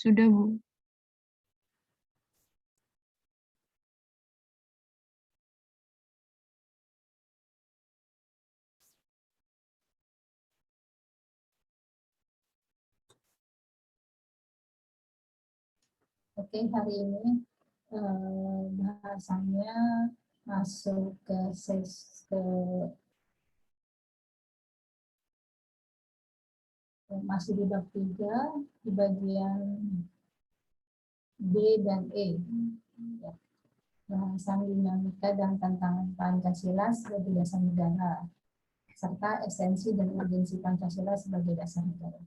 Sudah, Bu. Oke, hari ini bahasanya masuk ke masih di bab 3 di bagian B dan E. Ya. Bahasan dinamika dan tantangan Pancasila sebagai dasar negara, serta esensi dan urgensi Pancasila sebagai dasar negara.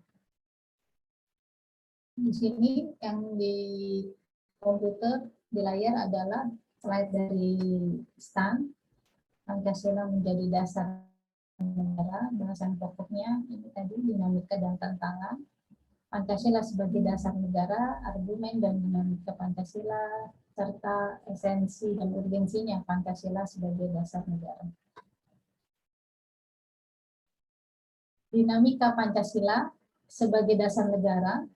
Di sini yang di komputer di layar adalah slide dari STAN, Pancasila menjadi dasar negara. Bahasan pokoknya ini tadi dinamika dan tantangan Pancasila sebagai dasar negara, argumen dan dinamika Pancasila, serta esensi dan urgensinya Pancasila sebagai dasar negara. Dinamika Pancasila sebagai dasar negara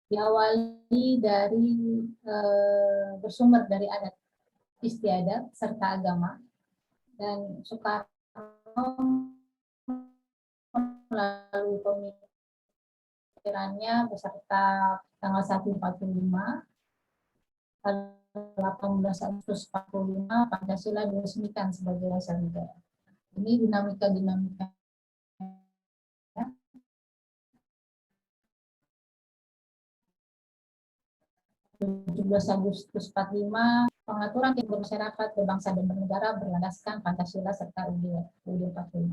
diawali dari bersumber dari adat istiadat serta agama, dan Soekarno melalui pemikirannya beserta tanggal 145 18 Agustus 45 Pancasila diresmikan sebagai dasar negara. Ini dinamika-dinamika 17 Agustus 45, pengaturan kehidupan masyarakat berbangsa dan bernegara berlandaskan Pancasila serta UUD 45.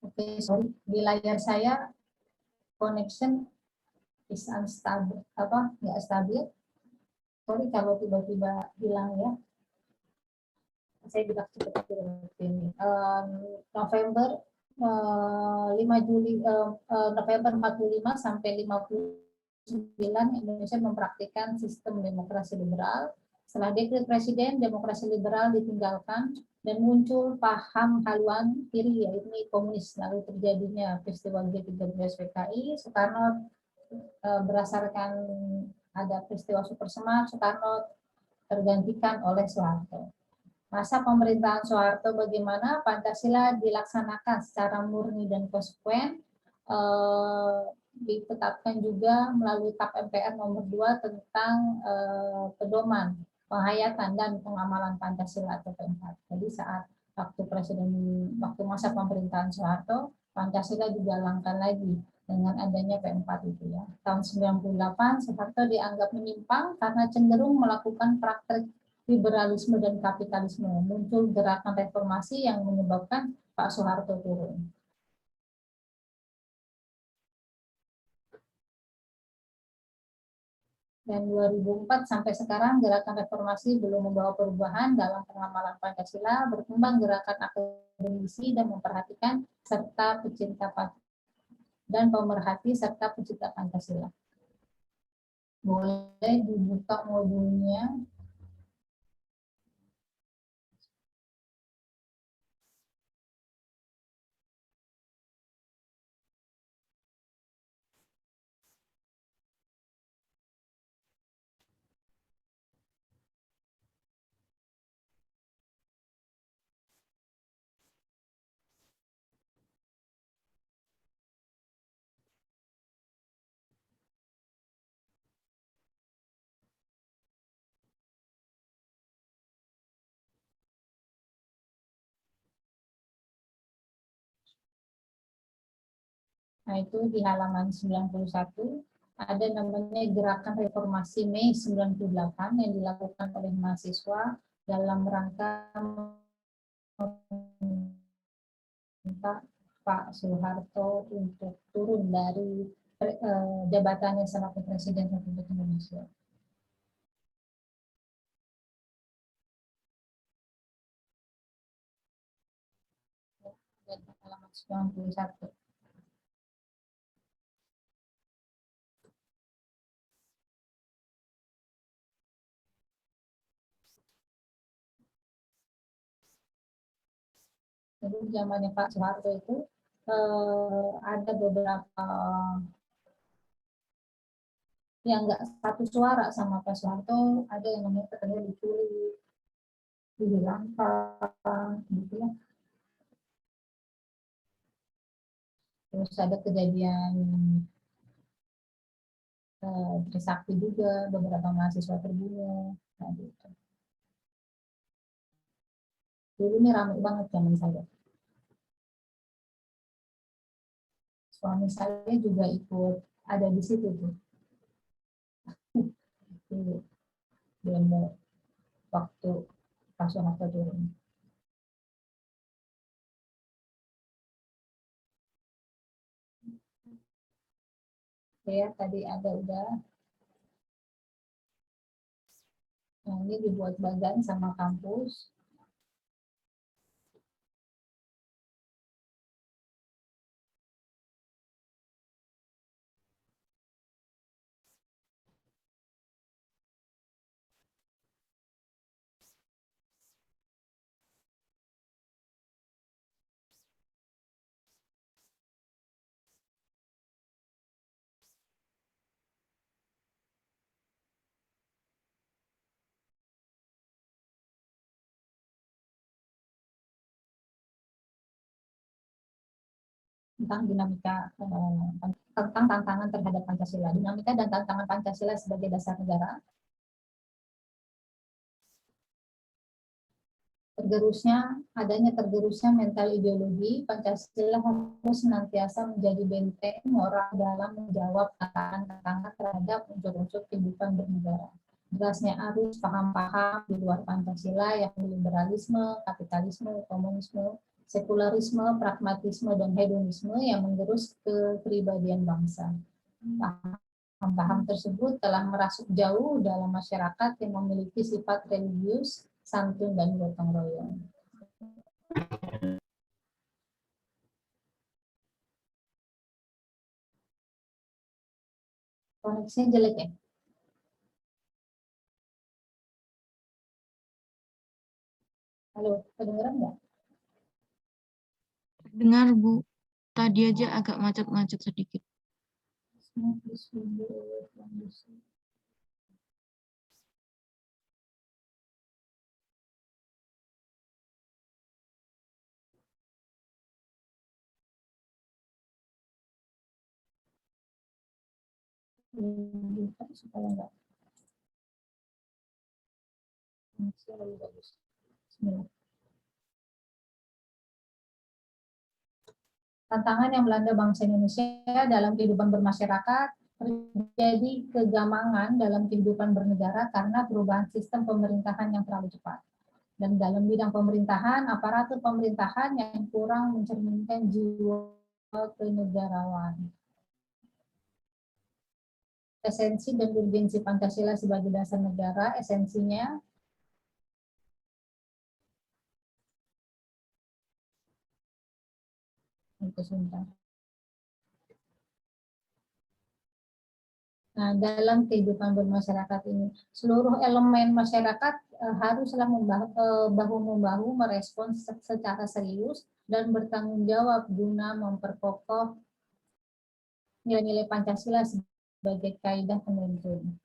Oke, sorry, di layar saya connection is unstable, nggak stabil. Sorry kalau tiba-tiba hilang ya. Saya juga cepat ini. November 5 Juli November 45 sampai 59 Indonesia mempraktikkan sistem demokrasi liberal. Setelah dekret presiden, demokrasi liberal ditinggalkan dan muncul paham haluan kiri yaitu komunis. Lalu terjadinya peristiwa G13 PKI. Soekarno berdasarkan ada peristiwa Super Semar, Soekarno tergantikan oleh Soeharto. Masa pemerintahan Soeharto bagaimana? Pancasila dilaksanakan secara murni dan konsekuen, ditetapkan juga melalui TAP MPR nomor 2 tentang pedoman, penghayatan dan pengamalan Pancasila atau P4. Jadi saat waktu masa pemerintahan Soeharto, Pancasila dijalankan lagi dengan adanya P4 itu ya. Tahun 98 Soeharto dianggap menyimpang karena cenderung melakukan praktek liberalisme dan kapitalisme. Muncul gerakan reformasi yang menyebabkan Pak Soeharto turun. Dan 2004 sampai sekarang gerakan reformasi belum membawa perubahan dalam pengamalan Pancasila, berkembang gerakan akademisi dan memperhatikan serta pecinta dan pemerhati serta pecinta Pancasila. Boleh dibuka modulnya. Nah, itu di halaman 91 ada namanya Gerakan Reformasi Mei 98 yang dilakukan oleh mahasiswa dalam rangka meminta Pak Soeharto untuk turun dari jabatannya selaku Presiden Republik Indonesia. Halaman 91. Jadi zamannya Pak Soeharto itu ada beberapa yang nggak satu suara sama Pak Soeharto, ada yang namanya katanya diculik, dihilangkan, gitu ya. Terus ada kejadian Trisakti juga, beberapa mahasiswa terbunuh. Nah, gitu. Dulu ini ramai banget zaman saya. Suami saya juga ikut ada di situ tuh. Di demo waktu Pak Soeharto turun. Ya, tadi ada udah. Nah, ini dibuat bagan sama kampus. Tentang dinamika tentang tantangan terhadap Pancasila, dinamika dan tantangan Pancasila sebagai dasar negara. Tergerusnya mental ideologi, Pancasila harus senantiasa menjadi benteng moral dalam menjawab tantangan terhadap unsur-unsur kehidupan bernegara. Derasnya arus paham-paham di luar Pancasila yang liberalisme, kapitalisme, komunisme, sekularisme, pragmatisme, dan hedonisme yang menggerus kepribadian bangsa. Paham-paham tersebut telah merasuk jauh dalam masyarakat yang memiliki sifat religius, santun, dan gotong royong. Koneksinya jelek ya? Halo, kedengeran nggak? Dengar Bu, tadi aja agak macet-macet sedikit. Supaya nggak koneksi lebih bagus. Bismillah. Tantangan yang melanda bangsa Indonesia dalam kehidupan bermasyarakat, terjadi kegamangan dalam kehidupan bernegara karena perubahan sistem pemerintahan yang terlalu cepat. Dan dalam bidang pemerintahan, aparatur pemerintahan yang kurang mencerminkan jiwa kenegarawan. Esensi dan urgensi Pancasila sebagai dasar negara, esensinya itu sebentar. Nah, dalam kehidupan bermasyarakat ini, seluruh elemen masyarakat haruslah bahu-membahu merespons secara serius dan bertanggung jawab guna memperkokoh nilai-nilai Pancasila sebagai kaidah penuntun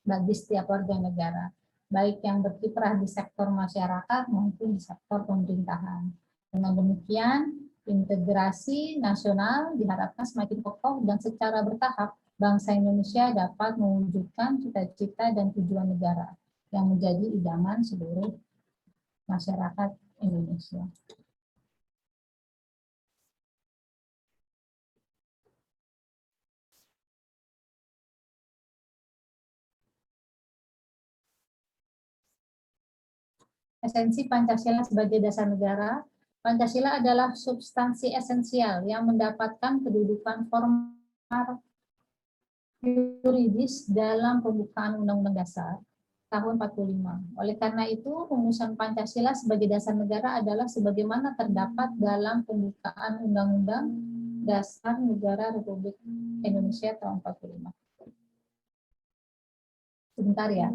bagi setiap warga negara, baik yang berkiprah di sektor masyarakat maupun di sektor pemerintahan. Dengan demikian, integrasi nasional diharapkan semakin kokoh dan secara bertahap bangsa Indonesia dapat mewujudkan cita-cita dan tujuan negara yang menjadi idaman seluruh masyarakat Indonesia. Esensi Pancasila sebagai dasar negara. Pancasila adalah substansi esensial yang mendapatkan kedudukan formal yuridis dalam pembukaan Undang-Undang Dasar tahun 45. Oleh karena itu, rumusan Pancasila sebagai dasar negara adalah sebagaimana terdapat dalam pembukaan Undang-Undang Dasar Negara Republik Indonesia tahun 45. Sebentar ya.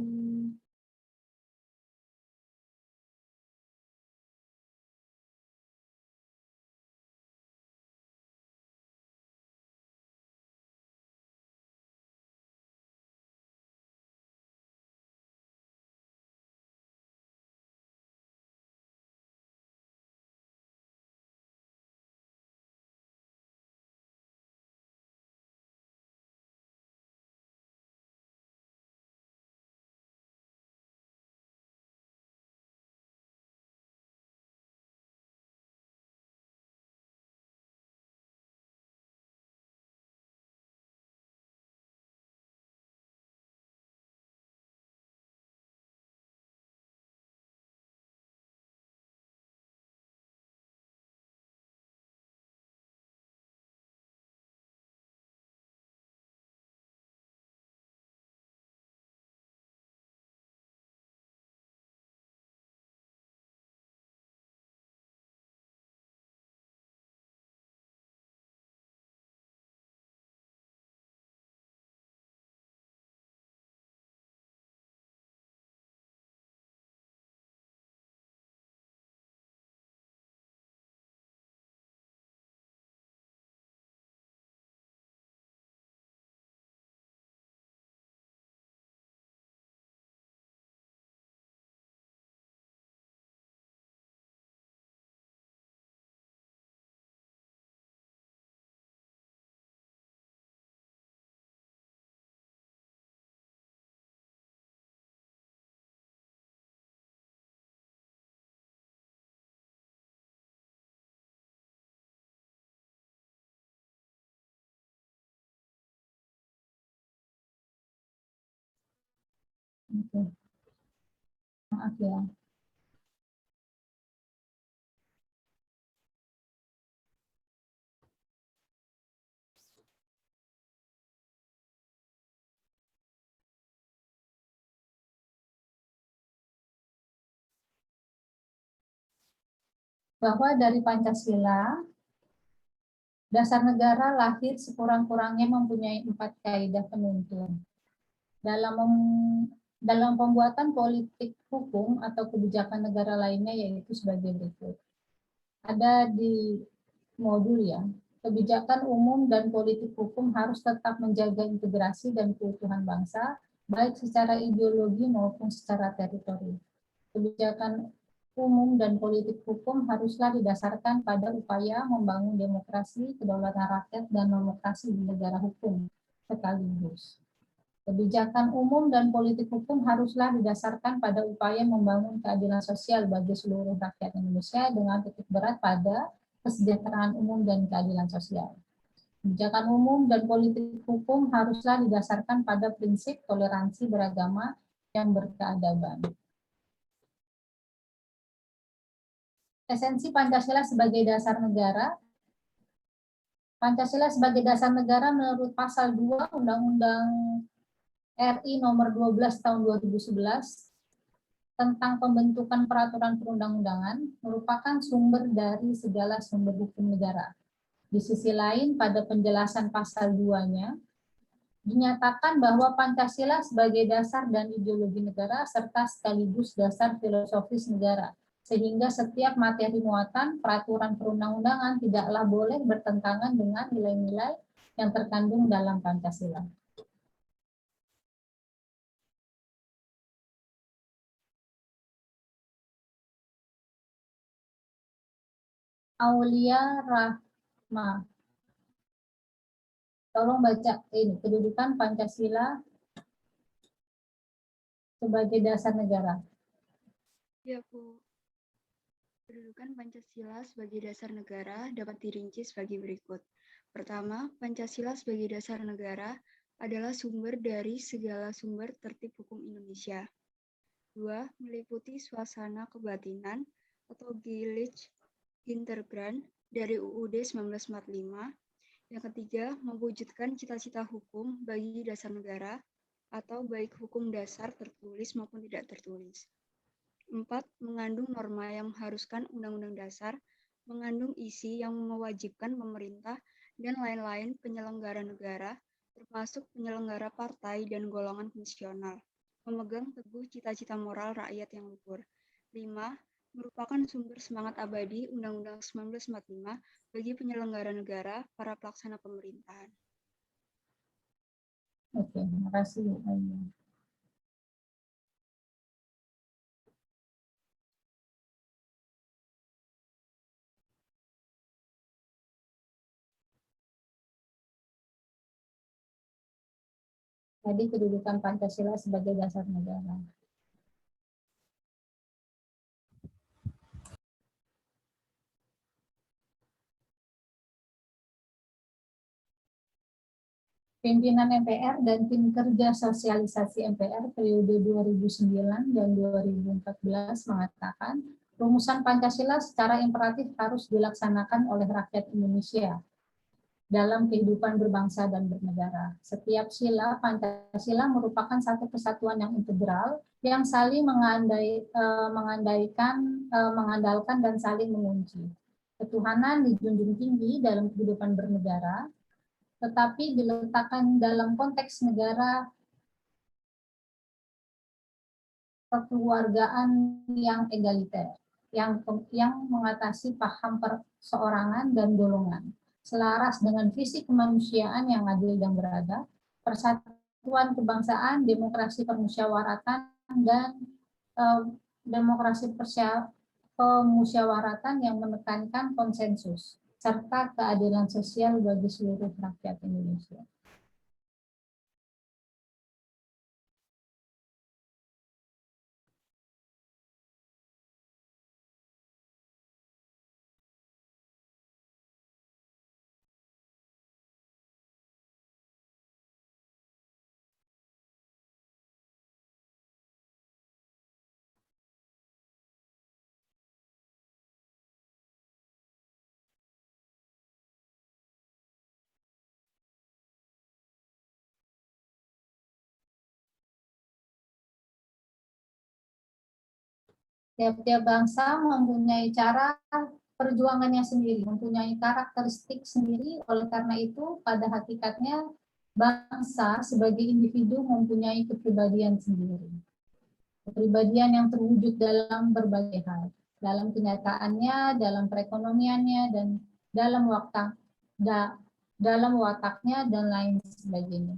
Oke. Maaf ya. Bahwa dari Pancasila, dasar negara lahir sekurang-kurangnya mempunyai 4 kaidah penuntun. Dalam dalam pembuatan politik hukum atau kebijakan negara lainnya, yaitu sebagai berikut. Ada di modul ya, kebijakan umum dan politik hukum harus tetap menjaga integrasi dan keutuhan bangsa, baik secara ideologi maupun secara teritori. Kebijakan umum dan politik hukum haruslah didasarkan pada upaya membangun demokrasi, kedaulatan rakyat, dan demokrasi di negara hukum sekaligus. Kebijakan umum dan politik hukum haruslah didasarkan pada upaya membangun keadilan sosial bagi seluruh rakyat Indonesia dengan titik berat pada kesejahteraan umum dan keadilan sosial. Kebijakan umum dan politik hukum haruslah didasarkan pada prinsip toleransi beragama yang berkeadaban. Esensi Pancasila sebagai dasar negara. Pancasila sebagai dasar negara menurut pasal 2 Undang-Undang RI nomor 12 tahun 2011 tentang pembentukan peraturan perundang-undangan merupakan sumber dari segala sumber hukum negara. Di sisi lain, pada penjelasan pasal 2-nya, dinyatakan bahwa Pancasila sebagai dasar dan ideologi negara serta sekaligus dasar filosofis negara, sehingga setiap materi muatan peraturan perundang-undangan tidaklah boleh bertentangan dengan nilai-nilai yang terkandung dalam Pancasila. Aulia Rahma. Tolong baca ini, kedudukan Pancasila sebagai dasar negara. Ya, Bu. Kedudukan Pancasila sebagai dasar negara dapat dirinci sebagai berikut. Pertama, Pancasila sebagai dasar negara adalah sumber dari segala sumber tertib hukum Indonesia. Dua, meliputi suasana kebatinan atau Gillig Hintergrund dari UUD 1945. Yang ketiga, mewujudkan cita-cita hukum bagi dasar negara atau baik hukum dasar tertulis maupun tidak tertulis. 4. Mengandung norma yang mengharuskan Undang-Undang Dasar, mengandung isi yang mewajibkan pemerintah dan lain-lain penyelenggara negara, termasuk penyelenggara partai dan golongan fungsional, memegang teguh cita-cita moral rakyat yang luhur. 5. Merupakan sumber semangat abadi Undang-Undang 1945 bagi penyelenggara negara, para pelaksana pemerintahan. Oke, terima kasih. Tadi kedudukan Pancasila sebagai dasar negara. Pimpinan MPR dan tim kerja sosialisasi MPR periode 2009 dan 2014 mengatakan rumusan Pancasila secara imperatif harus dilaksanakan oleh rakyat Indonesia dalam kehidupan berbangsa dan bernegara. Setiap sila Pancasila merupakan satu kesatuan yang integral yang saling mengandalkan dan saling mengunci. Ketuhanan dijunjung tinggi dalam kehidupan bernegara, tetapi diletakkan dalam konteks negara kekeluargaan yang egaliter, yang mengatasi paham perseorangan dan golongan, selaras dengan visi kemanusiaan yang adil dan beradab, persatuan kebangsaan, demokrasi permusyawaratan, dan demokrasi pemusyawaratan yang menekankan konsensus, serta keadilan sosial bagi seluruh rakyat Indonesia. Tiap-tiap bangsa mempunyai cara perjuangannya sendiri, mempunyai karakteristik sendiri. Oleh karena itu, pada hakikatnya bangsa sebagai individu mempunyai kepribadian sendiri. Kepribadian yang terwujud dalam berbagai hal, dalam kenyataannya, dalam perekonomiannya, dan dalam dalam wataknya dan lain sebagainya.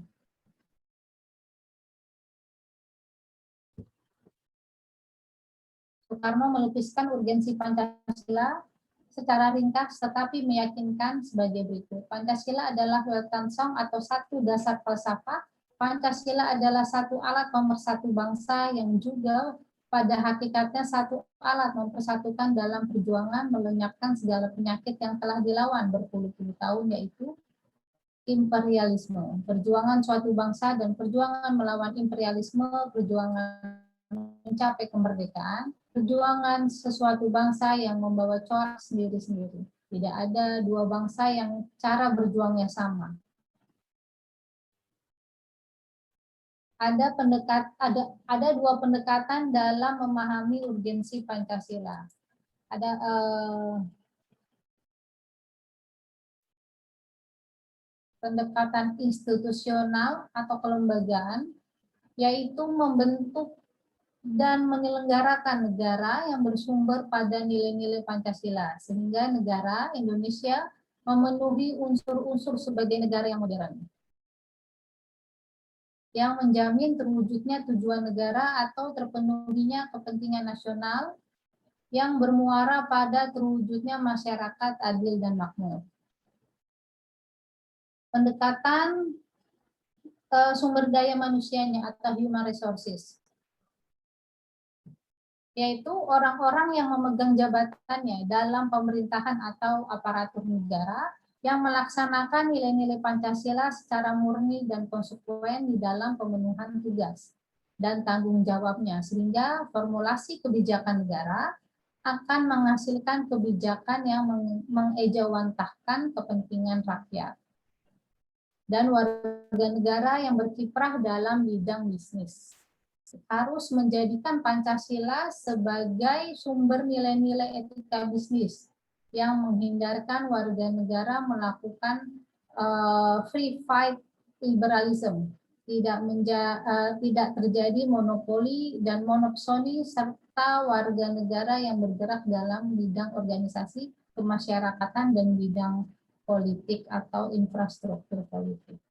Soekarno melukiskan urgensi Pancasila secara ringkas tetapi meyakinkan sebagai berikut. Pancasila adalah Weltanschauung atau satu dasar falsafah. Pancasila adalah satu alat pemersatu bangsa yang juga pada hakikatnya satu alat mempersatukan dalam perjuangan melenyapkan segala penyakit yang telah dilawan berpuluh-puluh tahun, yaitu imperialisme. Perjuangan suatu bangsa dan perjuangan melawan imperialisme, perjuangan mencapai kemerdekaan, perjuangan sesuatu bangsa yang membawa corak sendiri-sendiri. Tidak ada dua bangsa yang cara berjuangnya sama. Ada dua pendekatan dalam memahami urgensi Pancasila. Ada pendekatan institusional atau kelembagaan, yaitu membentuk dan menyelenggarakan negara yang bersumber pada nilai-nilai Pancasila, sehingga negara Indonesia memenuhi unsur-unsur sebagai negara yang modern, yang menjamin terwujudnya tujuan negara atau terpenuhinya kepentingan nasional yang bermuara pada terwujudnya masyarakat adil dan makmur. Pendekatan sumber daya manusianya atau human resources, yaitu orang-orang yang memegang jabatannya dalam pemerintahan atau aparatur negara yang melaksanakan nilai-nilai Pancasila secara murni dan konsekuen di dalam pemenuhan tugas dan tanggung jawabnya, sehingga formulasi kebijakan negara akan menghasilkan kebijakan yang mengejawantahkan kepentingan rakyat dan warga negara yang berkiprah dalam bidang bisnis. Harus menjadikan Pancasila sebagai sumber nilai-nilai etika bisnis yang menghindarkan warga negara melakukan free fight liberalism, tidak terjadi monopoli dan monopsoni, serta warga negara yang bergerak dalam bidang organisasi kemasyarakatan dan bidang politik atau infrastruktur politik.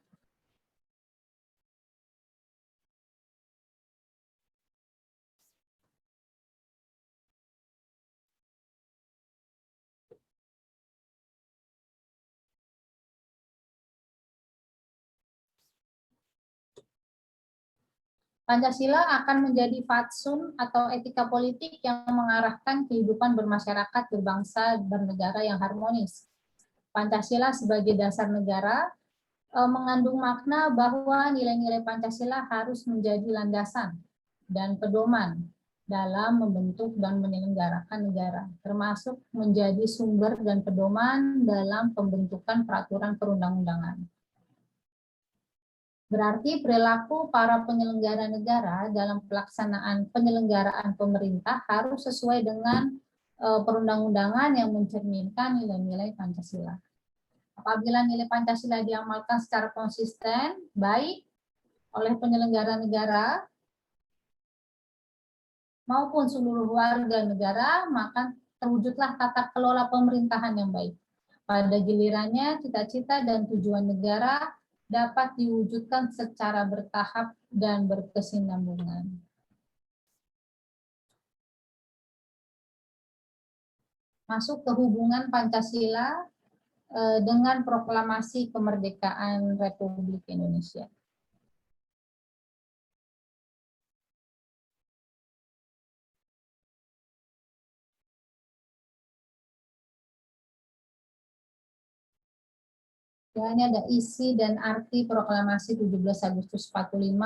Pancasila akan menjadi fatsun atau etika politik yang mengarahkan kehidupan bermasyarakat, berbangsa, bernegara yang harmonis. Pancasila sebagai dasar negara mengandung makna bahwa nilai-nilai Pancasila harus menjadi landasan dan pedoman dalam membentuk dan menyelenggarakan negara, termasuk menjadi sumber dan pedoman dalam pembentukan peraturan perundang-undangan. Berarti perilaku para penyelenggara negara dalam pelaksanaan penyelenggaraan pemerintah harus sesuai dengan perundang-undangan yang mencerminkan nilai-nilai Pancasila. Apabila nilai Pancasila diamalkan secara konsisten, baik oleh penyelenggara negara maupun seluruh warga negara, maka terwujudlah tata kelola pemerintahan yang baik. Pada gilirannya, cita-cita dan tujuan negara dapat diwujudkan secara bertahap dan berkesinambungan. Masuk ke hubungan Pancasila dengan proklamasi kemerdekaan Republik Indonesia. Ini ada isi dan arti proklamasi 17 Agustus 45,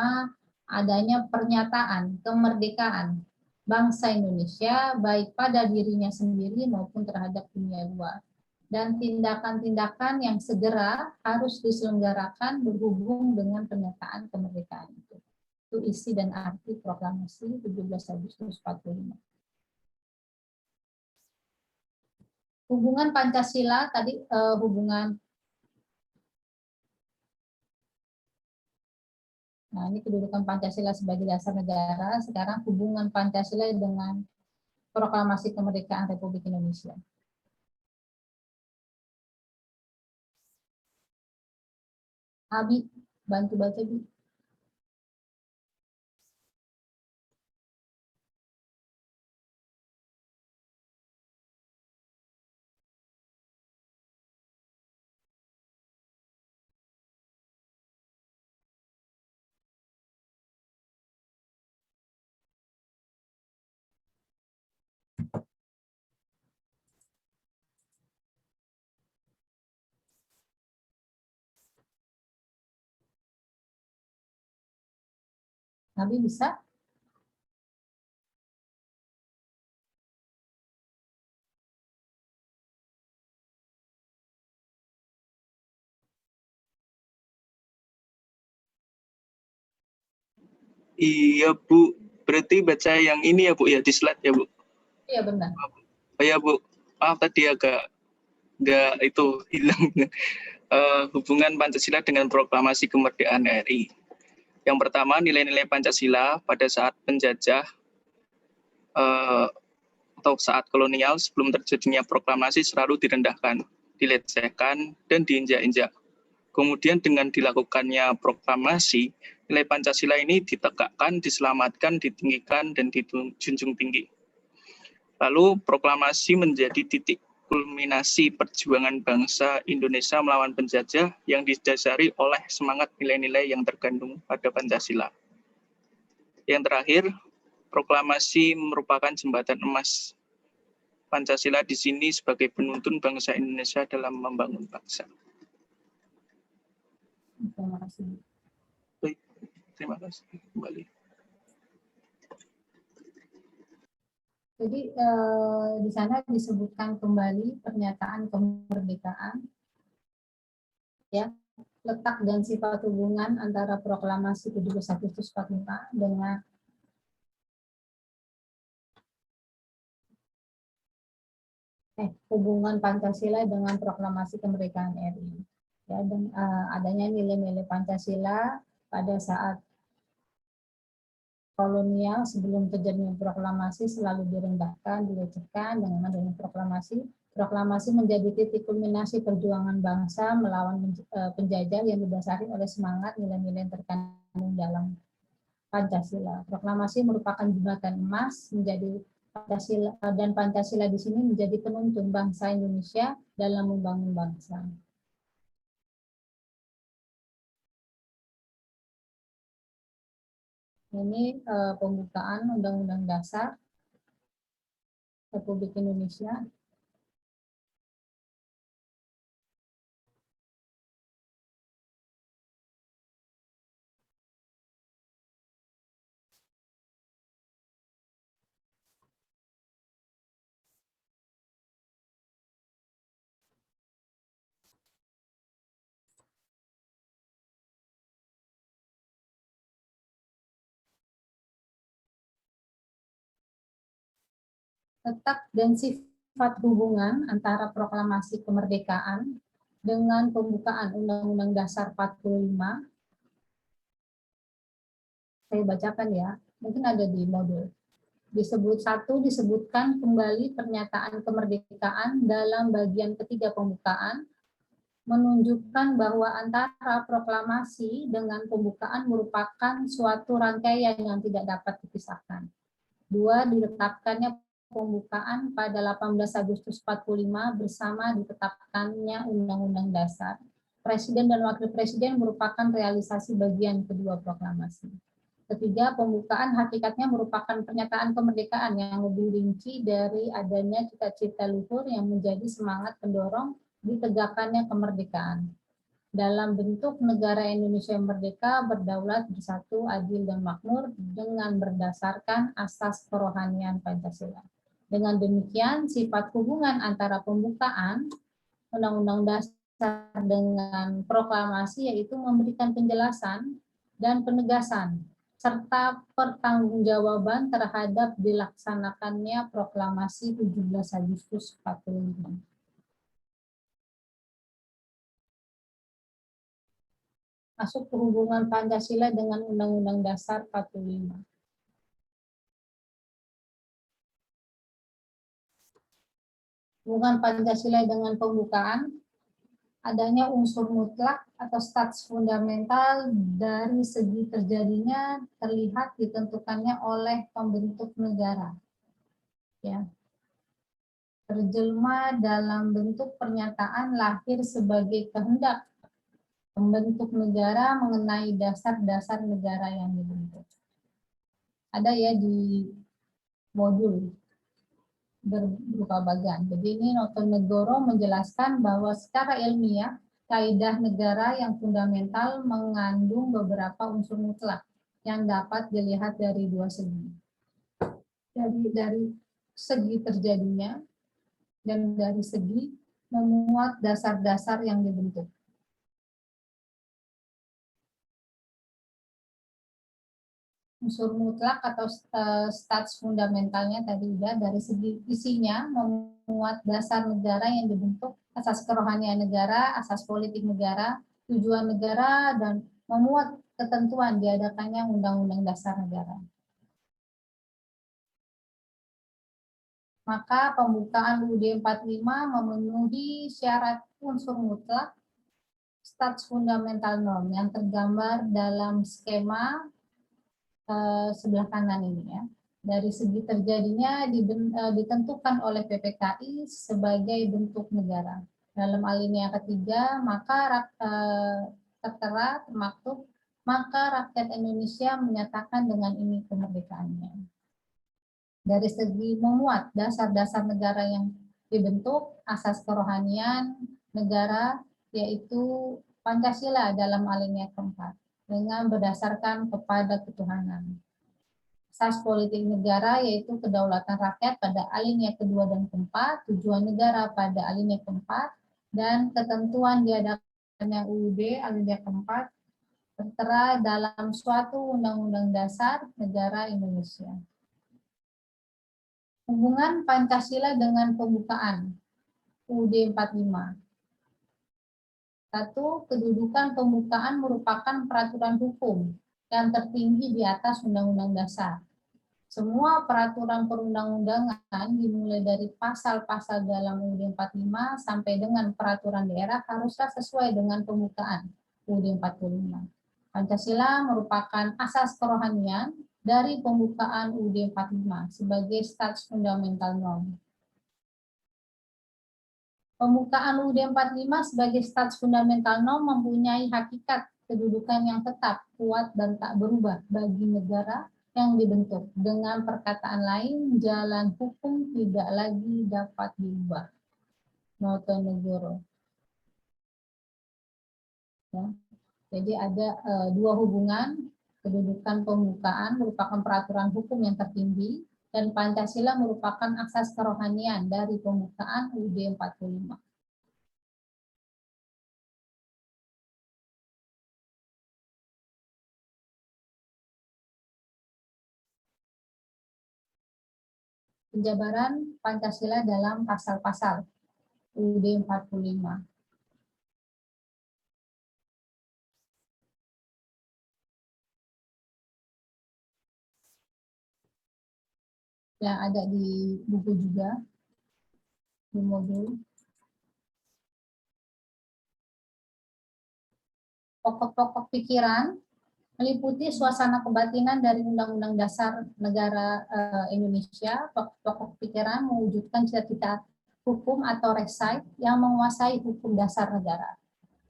adanya pernyataan kemerdekaan bangsa Indonesia baik pada dirinya sendiri maupun terhadap dunia luar. Dan tindakan-tindakan yang segera harus diselenggarakan berhubung dengan pernyataan kemerdekaan itu. Itu isi dan arti proklamasi 17 Agustus 45. Hubungan Pancasila tadi hubungan. Nah, ini kedudukan Pancasila sebagai dasar negara. Sekarang hubungan Pancasila dengan Proklamasi Kemerdekaan Republik Indonesia. Abi, bantu baca, Bi. Abi bisa? Iya Bu, berarti baca yang ini ya Bu ya, di slide ya Bu. Iya benar. Oh ya Bu, maaf tadi agak nggak itu hilang. Hubungan Pancasila dengan Proklamasi Kemerdekaan RI. Yang pertama, nilai-nilai Pancasila pada saat penjajah atau saat kolonial sebelum terjadinya proklamasi selalu direndahkan, dilecehkan, dan diinjak-injak. Kemudian dengan dilakukannya proklamasi, nilai Pancasila ini ditegakkan, diselamatkan, ditinggikan, dan dijunjung tinggi. Lalu proklamasi menjadi titik kulminasi perjuangan bangsa Indonesia melawan penjajah yang didasari oleh semangat nilai-nilai yang terkandung pada Pancasila. Yang terakhir, proklamasi merupakan jembatan emas Pancasila di sini sebagai penuntun bangsa Indonesia dalam membangun bangsa. Terima kasih. Baik, terima kasih kembali. Jadi di sana disebutkan kembali pernyataan kemerdekaan, ya, letak dan sifat hubungan antara proklamasi 17 Agustus 45 dengan hubungan Pancasila dengan proklamasi kemerdekaan RI. Ya, dan adanya nilai-nilai Pancasila pada saat kolonial sebelum terjadinya proklamasi selalu direndahkan, dilecehkan. Dengan adanya proklamasi, proklamasi menjadi titik kulminasi perjuangan bangsa melawan penjajah yang didasari oleh semangat nilai-nilai yang terkandung dalam Pancasila. Proklamasi merupakan jembatan emas menjadi Pancasila, dan Pancasila di sini menjadi penuntun bangsa Indonesia dalam membangun bangsa. Ini pembukaan Undang-Undang Dasar Republik Indonesia. Letak dan sifat hubungan antara proklamasi kemerdekaan dengan pembukaan Undang-Undang Dasar 45. Saya bacakan ya, mungkin ada di modul. Disebutkan kembali pernyataan kemerdekaan dalam bagian ketiga pembukaan, menunjukkan bahwa antara proklamasi dengan pembukaan merupakan suatu rangkaian yang tidak dapat dipisahkan. 2. Ditetapkannya pembukaan pada 18 Agustus 45 bersama ditetapkannya Undang-Undang Dasar. Presiden dan Wakil Presiden merupakan realisasi bagian kedua proklamasi. Ketiga, pembukaan hakikatnya merupakan pernyataan kemerdekaan yang lebih rinci dari adanya cita-cita luhur yang menjadi semangat pendorong ditegakkannya kemerdekaan. Dalam bentuk negara Indonesia yang merdeka, berdaulat, bersatu, adil, dan makmur dengan berdasarkan asas kerohanian Pancasila. Dengan demikian, sifat hubungan antara pembukaan Undang-Undang Dasar dengan proklamasi yaitu memberikan penjelasan dan penegasan serta pertanggungjawaban terhadap dilaksanakannya proklamasi 17 Agustus 45. masuk ke hubungan Pancasila dengan Undang-Undang Dasar 45. Hubungan Pancasila dengan pembukaan, adanya unsur mutlak atau status fundamental dari segi terjadinya terlihat ditentukannya oleh pembentuk negara. Ya. Terjelma dalam bentuk pernyataan lahir sebagai kehendak pembentuk negara mengenai dasar-dasar negara yang dibentuk. Ada ya di modul berupa bagian. Jadi ini Notonegoro menjelaskan bahwa secara ilmiah kaidah negara yang fundamental mengandung beberapa unsur mutlak yang dapat dilihat dari dua segi. Dari segi terjadinya dan dari segi memuat dasar-dasar yang dibentuk. Unsur mutlak atau status fundamentalnya tadi udah, dari segi isinya memuat dasar negara yang dibentuk, asas kerohanian negara, asas politik negara, tujuan negara, dan memuat ketentuan diadakannya undang-undang dasar negara. Maka pembukaan UUD 45 memenuhi syarat unsur mutlak, status fundamental norm yang tergambar dalam skema sebelah kanan ini ya. Dari segi terjadinya ditentukan oleh PPKI sebagai bentuk negara. Dalam alinea ketiga, maka tertera termaktub, maka rakyat Indonesia menyatakan dengan ini kemerdekaannya. Dari segi memuat dasar-dasar negara yang dibentuk, asas kerohanian negara, yaitu Pancasila dalam alinea keempat, dengan berdasarkan kepada ketuhanan. Asas politik negara yaitu kedaulatan rakyat pada alinea kedua dan keempat, tujuan negara pada alinea keempat, dan ketentuan diadakannya UUD alinea keempat tertera dalam suatu undang-undang dasar negara Indonesia. Hubungan Pancasila dengan pembukaan UUD 45. Satu, kedudukan pembukaan merupakan peraturan hukum yang tertinggi di atas Undang-Undang Dasar. Semua peraturan perundang-undangan dimulai dari pasal-pasal dalam UUD 45 sampai dengan peraturan daerah haruslah sesuai dengan pembukaan UUD 45. Pancasila merupakan asas kerohanian dari pembukaan UUD 45 sebagai status fundamental norm. Pembukaan UUD 45 sebagai status fundamental norm mempunyai hakikat kedudukan yang tetap, kuat, dan tak berubah bagi negara yang dibentuk. Dengan perkataan lain, jalan hukum tidak lagi dapat diubah. Notonegoro. Ya. Jadi ada dua hubungan, kedudukan pembukaan merupakan peraturan hukum yang tertinggi, dan Pancasila merupakan asas kerohanian dari pembukaan UUD 45. Penjabaran Pancasila dalam pasal-pasal UUD 45. Yang ada di buku juga, di modul. Pokok-pokok pikiran meliputi suasana kebatinan dari Undang-Undang Dasar Negara Indonesia. Pokok-pokok pikiran mewujudkan cita-cita hukum atau resai yang menguasai hukum dasar negara.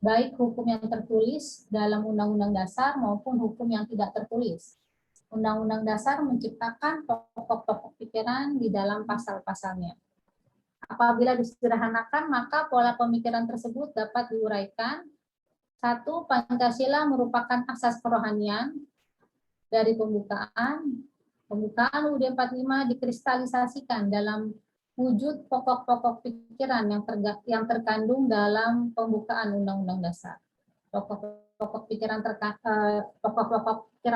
Baik hukum yang tertulis dalam Undang-Undang Dasar maupun hukum yang tidak tertulis. Undang-Undang Dasar menciptakan pokok-pokok pikiran di dalam pasal-pasalnya. Apabila disederhanakan, maka pola pemikiran tersebut dapat diuraikan. Satu, Pancasila merupakan asas kerohanian dari pembukaan. Pembukaan UUD 45 dikristalisasikan dalam wujud pokok-pokok pikiran yang terkandung dalam pembukaan Undang-Undang Dasar. Pokok-pokok pikiran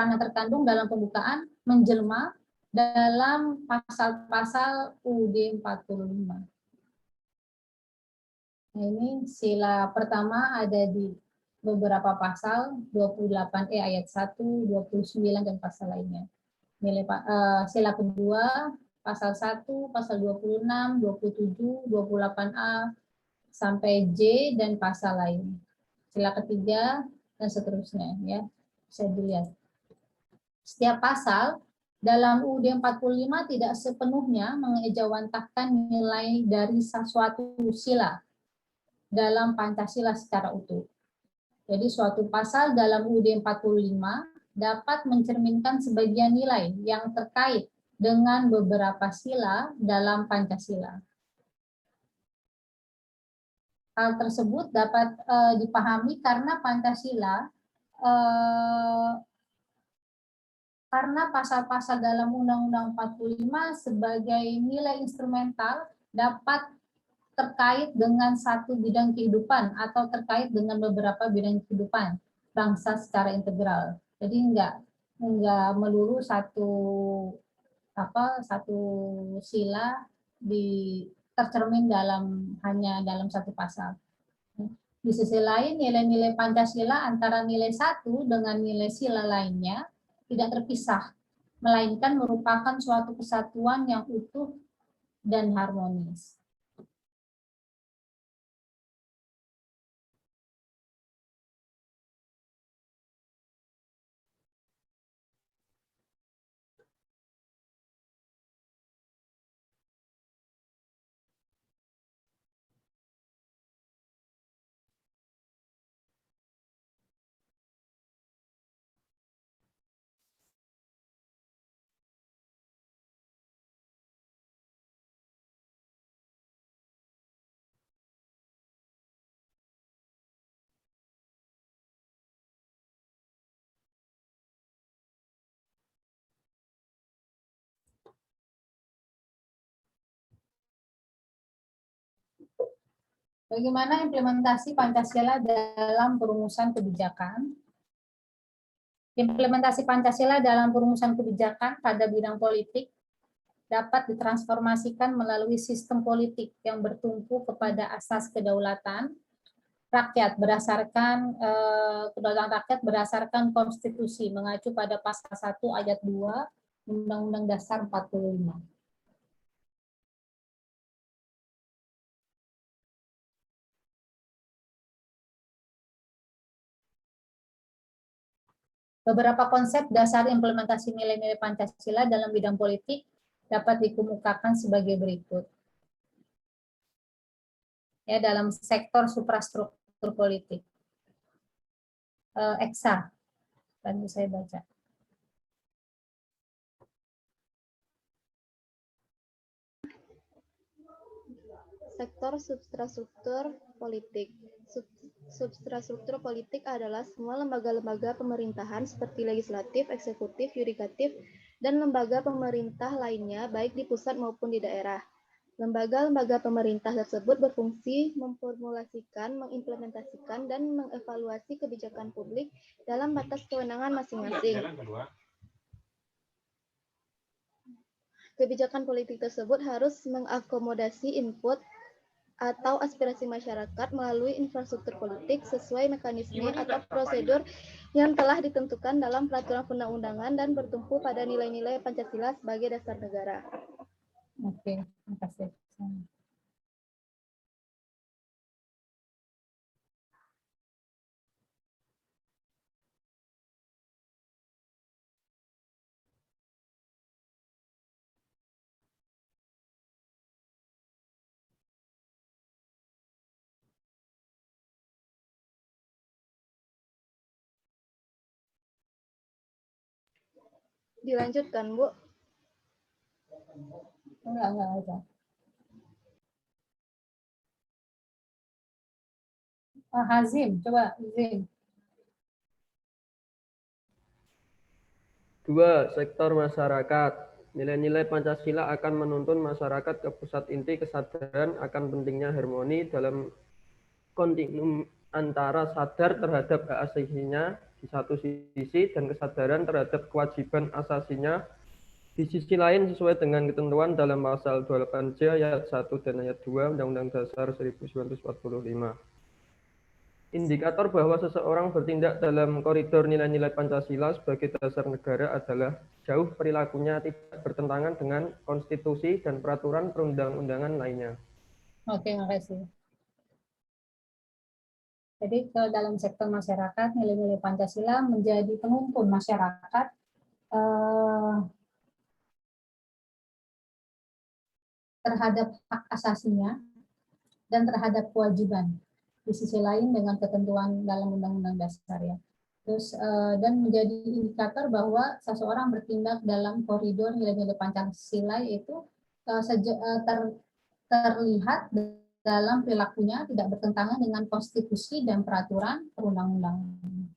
yang terkandung dalam pembukaan menjelma dalam pasal-pasal UUD 45. Nah, ini sila pertama ada di beberapa pasal 28E ayat 1, 29 dan pasal lainnya. Sila kedua, pasal 1, pasal 26, 27, 28A sampai J dan pasal lain. Sila ketiga dan seterusnya ya. Bisa dilihat. Setiap pasal dalam UUD 45 tidak sepenuhnya mengejawantahkan nilai dari suatu sila dalam Pancasila secara utuh. Jadi suatu pasal dalam UUD 45 dapat mencerminkan sebagian nilai yang terkait dengan beberapa sila dalam Pancasila. Hal tersebut dapat dipahami karena Pancasila karena pasal-pasal dalam Undang-Undang 45 sebagai nilai instrumental dapat terkait dengan satu bidang kehidupan atau terkait dengan beberapa bidang kehidupan bangsa secara integral. Jadi enggak melulu satu sila tercermin hanya dalam satu pasal. Di sisi lain, nilai-nilai Pancasila antara nilai satu dengan nilai sila lainnya tidak terpisah, melainkan merupakan suatu kesatuan yang utuh dan harmonis. Bagaimana implementasi Pancasila dalam perumusan kebijakan? Implementasi Pancasila dalam perumusan kebijakan pada bidang politik dapat ditransformasikan melalui sistem politik yang bertumpu kepada asas kedaulatan rakyat berdasarkan konstitusi mengacu pada pasal 1 ayat 2 Undang-Undang Dasar 45. Beberapa konsep dasar implementasi nilai-nilai Pancasila dalam bidang politik dapat dikemukakan sebagai berikut. Ya, dalam sektor suprastruktur politik. Eksa, tadi saya baca. Sektor substruktur politik. Substruktur politik adalah semua lembaga-lembaga pemerintahan seperti legislatif, eksekutif, yudikatif, dan lembaga pemerintah lainnya baik di pusat maupun di daerah. Lembaga-lembaga pemerintah tersebut berfungsi memformulasikan, mengimplementasikan, dan mengevaluasi kebijakan publik dalam batas kewenangan masing-masing. Kebijakan politik tersebut harus mengakomodasi input atau aspirasi masyarakat melalui infrastruktur politik sesuai mekanisme atau prosedur yang telah ditentukan dalam peraturan perundang-undangan dan bertumpu pada nilai-nilai Pancasila sebagai dasar negara. Oke, terima kasih. Dilanjutkan, Bu. Enggak ada. Hazim, coba Hazim. 2. Sektor masyarakat. Nilai-nilai Pancasila akan menuntun masyarakat ke pusat inti kesadaran akan pentingnya harmoni dalam kontinum antara sadar terhadap hak asasinya di satu sisi dan kesadaran terhadap kewajiban asasinya di sisi lain sesuai dengan ketentuan dalam pasal 28J ayat 1 dan ayat 2 Undang-Undang Dasar 1945. Indikator bahwa seseorang bertindak dalam koridor nilai-nilai Pancasila sebagai dasar negara adalah jauh perilakunya tidak bertentangan dengan konstitusi dan peraturan perundang-undangan lainnya. Oke, makasih. Jadi ke dalam sektor masyarakat, nilai-nilai Pancasila menjadi penuntun masyarakat terhadap hak asasinya dan terhadap kewajiban. Di sisi lain dengan ketentuan dalam Undang-Undang Dasar ya. Terus dan menjadi indikator bahwa seseorang bertindak dalam koridor nilai-nilai Pancasila yaitu terlihat dalam perilakunya tidak bertentangan dengan konstitusi dan peraturan perundang-undangan.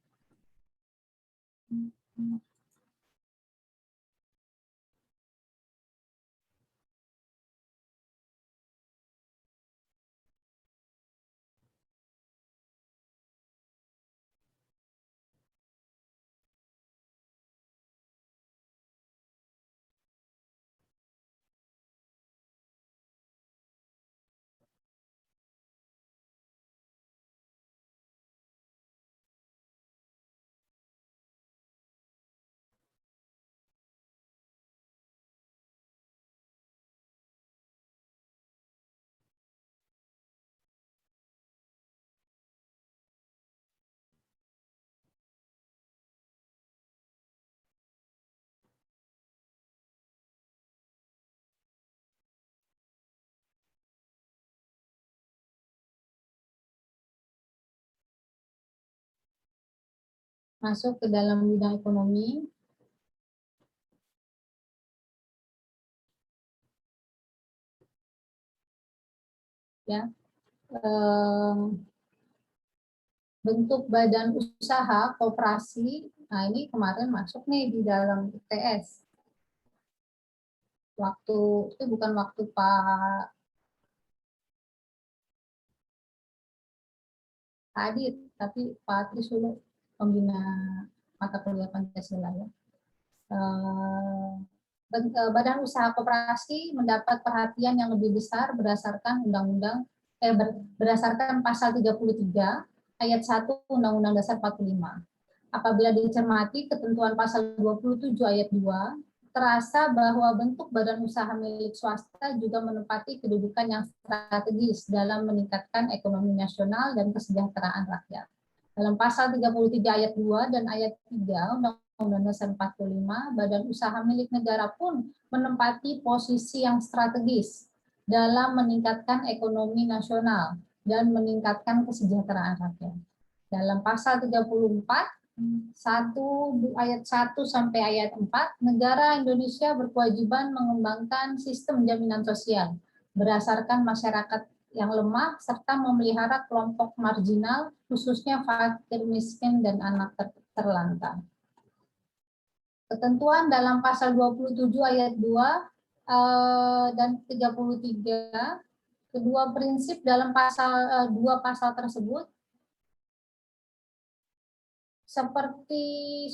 Masuk ke dalam bidang ekonomi. Ya. Bentuk badan usaha koperasi. Nah, ini kemarin masuk nih di dalam ITS. Waktu itu bukan waktu Pak Adit, tapi Pak Trisulu, pembina mata kuliah Pancasila ya. Badan usaha koperasi mendapat perhatian yang lebih besar berdasarkan berdasarkan pasal 33 ayat 1 Undang-Undang Dasar 45. Apabila dicermati ketentuan pasal 27 ayat 2, terasa bahwa bentuk badan usaha milik swasta juga menempati kedudukan yang strategis dalam meningkatkan ekonomi nasional dan kesejahteraan rakyat. Dalam pasal 33 ayat 2 dan ayat 3 Undang-Undang Dasar 45, badan usaha milik negara pun menempati posisi yang strategis dalam meningkatkan ekonomi nasional dan meningkatkan kesejahteraan rakyat. Dalam pasal 34 ayat 1 sampai ayat 4, negara Indonesia berkewajiban mengembangkan sistem jaminan sosial berdasarkan masyarakat yang lemah serta memelihara kelompok marginal, khususnya fakir miskin dan anak terlantar. Ketentuan dalam pasal 27 ayat 2 dan 33, kedua prinsip dalam dua pasal tersebut seperti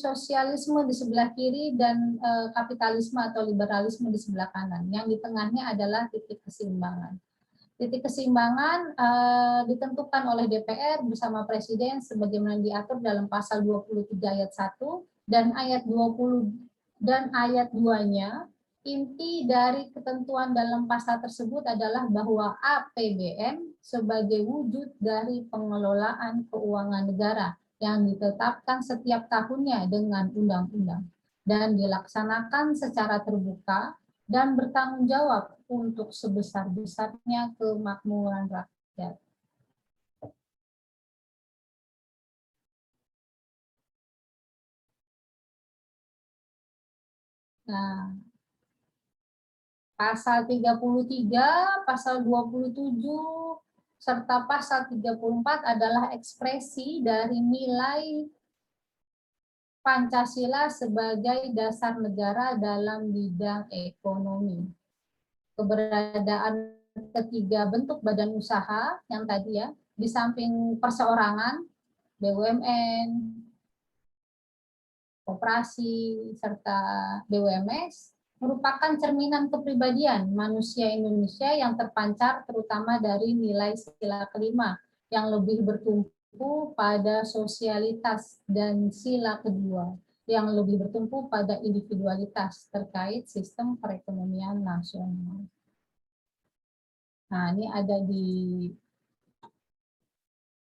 sosialisme di sebelah kiri dan kapitalisme atau liberalisme di sebelah kanan. Yang di tengahnya adalah titik keseimbangan. Titik keseimbangan ditentukan oleh DPR bersama Presiden sebagaimana diatur dalam pasal 23 ayat 1 dan ayat 20 dan ayat 2-nya. Inti dari ketentuan dalam pasal tersebut adalah bahwa APBN sebagai wujud dari pengelolaan keuangan negara yang ditetapkan setiap tahunnya dengan undang-undang dan dilaksanakan secara terbuka dan bertanggung jawab untuk sebesar-besarnya kemakmuran rakyat. Nah, pasal 33, pasal 27, serta pasal 34 adalah ekspresi dari nilai Pancasila sebagai dasar negara dalam bidang ekonomi. Keberadaan ketiga bentuk badan usaha yang tadi ya, di samping perseorangan, BUMN, koperasi, serta BUMS, merupakan cerminan kepribadian manusia Indonesia yang terpancar terutama dari nilai sila kelima yang lebih bertumpu pada sosialitas, dan sila kedua yang lebih bertumpu pada individualitas terkait sistem perekonomian nasional. Nah, ini ada di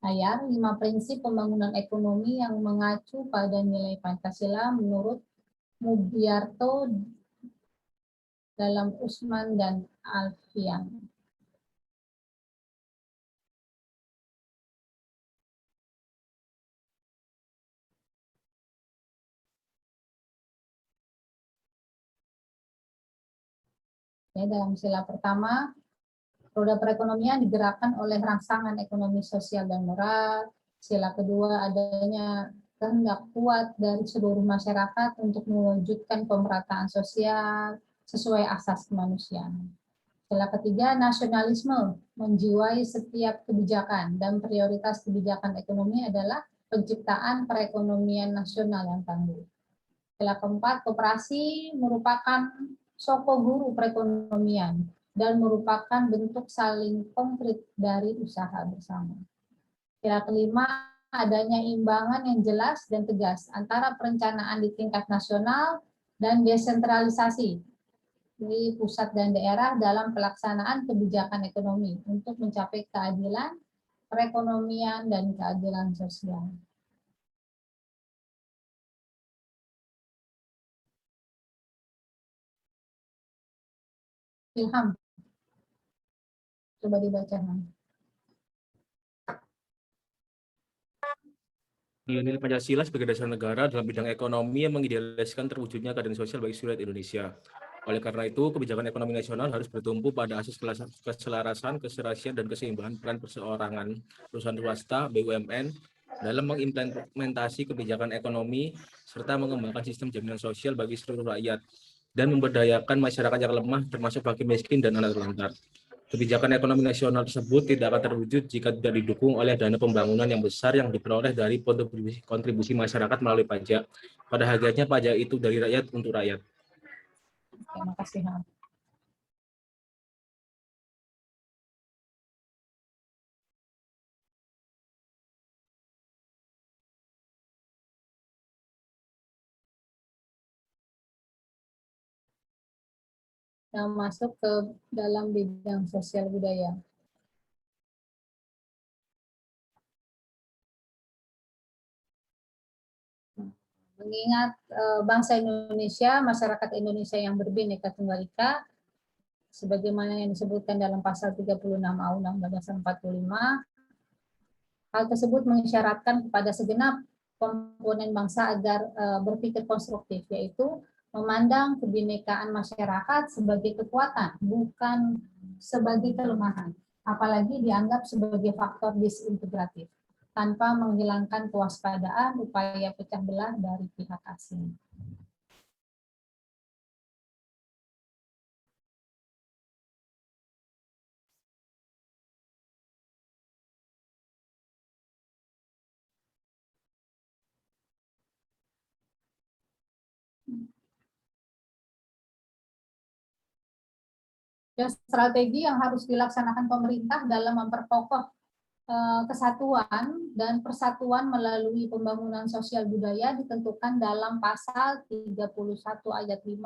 layar 5 prinsip pembangunan ekonomi yang mengacu pada nilai Pancasila menurut Mugyarto dalam Usman dan Alfian. Ya, dalam sila pertama, roda perekonomian digerakkan oleh rangsangan ekonomi sosial dan moral. Sila kedua, adanya kehendak kuat dari seluruh masyarakat untuk mewujudkan pemerataan sosial sesuai asas kemanusiaan. Sila ketiga, nasionalisme menjiwai setiap kebijakan, dan prioritas kebijakan ekonomi adalah penciptaan perekonomian nasional yang tangguh. Sila keempat, koperasi merupakan soko guru perekonomian dan merupakan bentuk saling konkret dari usaha bersama. Sila kelima, adanya imbangan yang jelas dan tegas antara perencanaan di tingkat nasional dan desentralisasi di pusat dan daerah dalam pelaksanaan kebijakan ekonomi untuk mencapai keadilan perekonomian dan keadilan sosial. Ilham, coba dibacakan. Nilai-nilai Pancasila sebagai dasar negara dalam bidang ekonomi yang mengidealiskan terwujudnya keadilan sosial bagi seluruh rakyat Indonesia. Oleh karena itu, kebijakan ekonomi nasional harus bertumpu pada asas keselarasan, keserasian, dan keseimbangan peran perseorangan, perusahaan swasta, BUMN, dalam mengimplementasi kebijakan ekonomi, serta mengembangkan sistem jaminan sosial bagi seluruh rakyat, dan memberdayakan masyarakat yang lemah, termasuk fakir miskin dan anak terlantar. Kebijakan ekonomi nasional tersebut tidak akan terwujud jika tidak didukung oleh dana pembangunan yang besar yang diperoleh dari kontribusi masyarakat melalui pajak. Pada hakikatnya pajak itu dari rakyat untuk rakyat. Terima kasih. Yang masuk ke dalam bidang sosial budaya. Mengingat bangsa Indonesia, masyarakat Indonesia yang berbineka tunggal ika, sebagaimana yang disebutkan dalam pasal 36 Undang-Undang Dasar 45, hal tersebut mengisyaratkan kepada segenap komponen bangsa agar berpikir konstruktif, yaitu memandang kebinekaan masyarakat sebagai kekuatan, bukan sebagai kelemahan, apalagi dianggap sebagai faktor disintegratif, tanpa menghilangkan kewaspadaan upaya pecah belah dari pihak asing. Dan strategi yang harus dilaksanakan pemerintah dalam memperkokoh kesatuan dan persatuan melalui pembangunan sosial budaya ditentukan dalam pasal 31 ayat 5,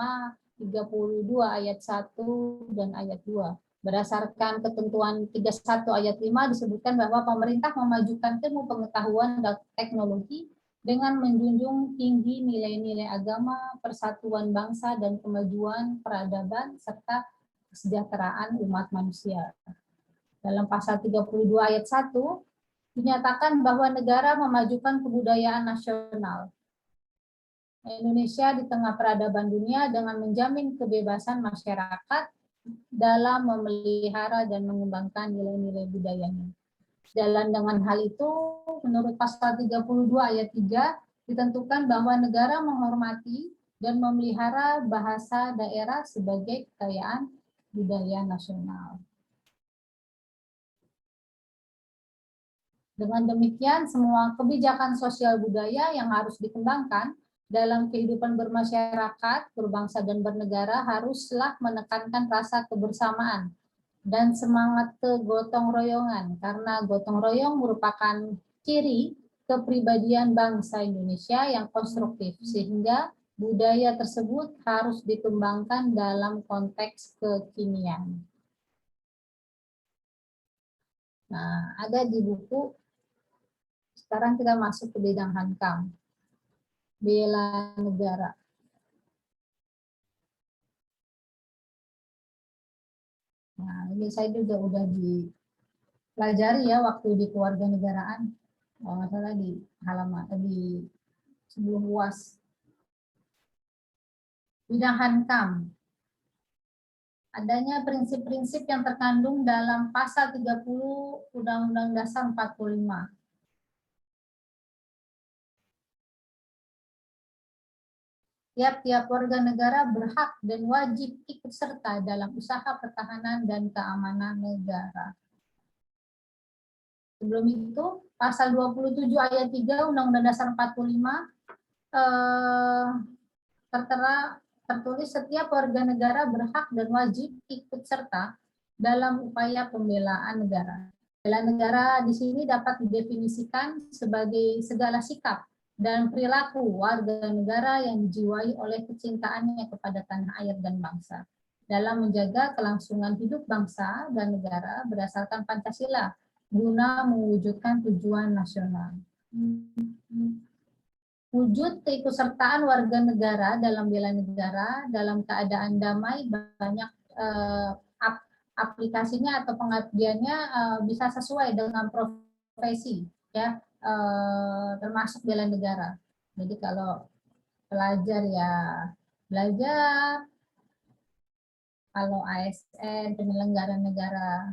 32 ayat 1, dan ayat 2. Berdasarkan ketentuan 31 ayat 5 disebutkan bahwa pemerintah memajukan ilmu pengetahuan dan teknologi dengan menjunjung tinggi nilai-nilai agama, persatuan bangsa, dan kemajuan peradaban, serta kesejahteraan umat manusia. Dalam pasal 32 ayat 1 dinyatakan bahwa negara memajukan kebudayaan nasional Indonesia di tengah peradaban dunia dengan menjamin kebebasan masyarakat dalam memelihara dan mengembangkan nilai-nilai budayanya. Jalan dengan hal itu, menurut pasal 32 ayat 3 ditentukan bahwa negara menghormati dan memelihara bahasa daerah sebagai kekayaan budaya nasional. Dengan demikian, semua kebijakan sosial budaya yang harus dikembangkan dalam kehidupan bermasyarakat, berbangsa, dan bernegara haruslah menekankan rasa kebersamaan dan semangat kegotong royongan, karena gotong royong merupakan ciri kepribadian bangsa Indonesia yang konstruktif, sehingga budaya tersebut harus dikembangkan dalam konteks kekinian. Nah, ada di buku, sekarang kita masuk ke bidang hankam, bela negara. Nah, ini saya juga udah dipelajari ya waktu di kewarganegaraan, kalau nggak salah di halaman di sebelum UAS. Bidang hankam, adanya prinsip-prinsip yang terkandung dalam pasal 30 Undang-Undang Dasar 45. Tiap-tiap warga negara berhak dan wajib ikut serta dalam usaha pertahanan dan keamanan negara. Sebelum itu, pasal 27 ayat 3 Undang-Undang Dasar 45 tertulis setiap warga negara berhak dan wajib ikut serta dalam upaya pembelaan negara. Bela negara di sini dapat didefinisikan sebagai segala sikap dan perilaku warga negara yang dijiwai oleh kecintaannya kepada tanah air dan bangsa dalam menjaga kelangsungan hidup bangsa dan negara berdasarkan Pancasila guna mewujudkan tujuan nasional. Wujud keikutsertaan warga negara dalam bela negara dalam keadaan damai banyak aplikasinya atau pengabdiannya bisa sesuai dengan profesi, ya, termasuk bela negara. Jadi kalau pelajar ya belajar, kalau ASN penyelenggara negara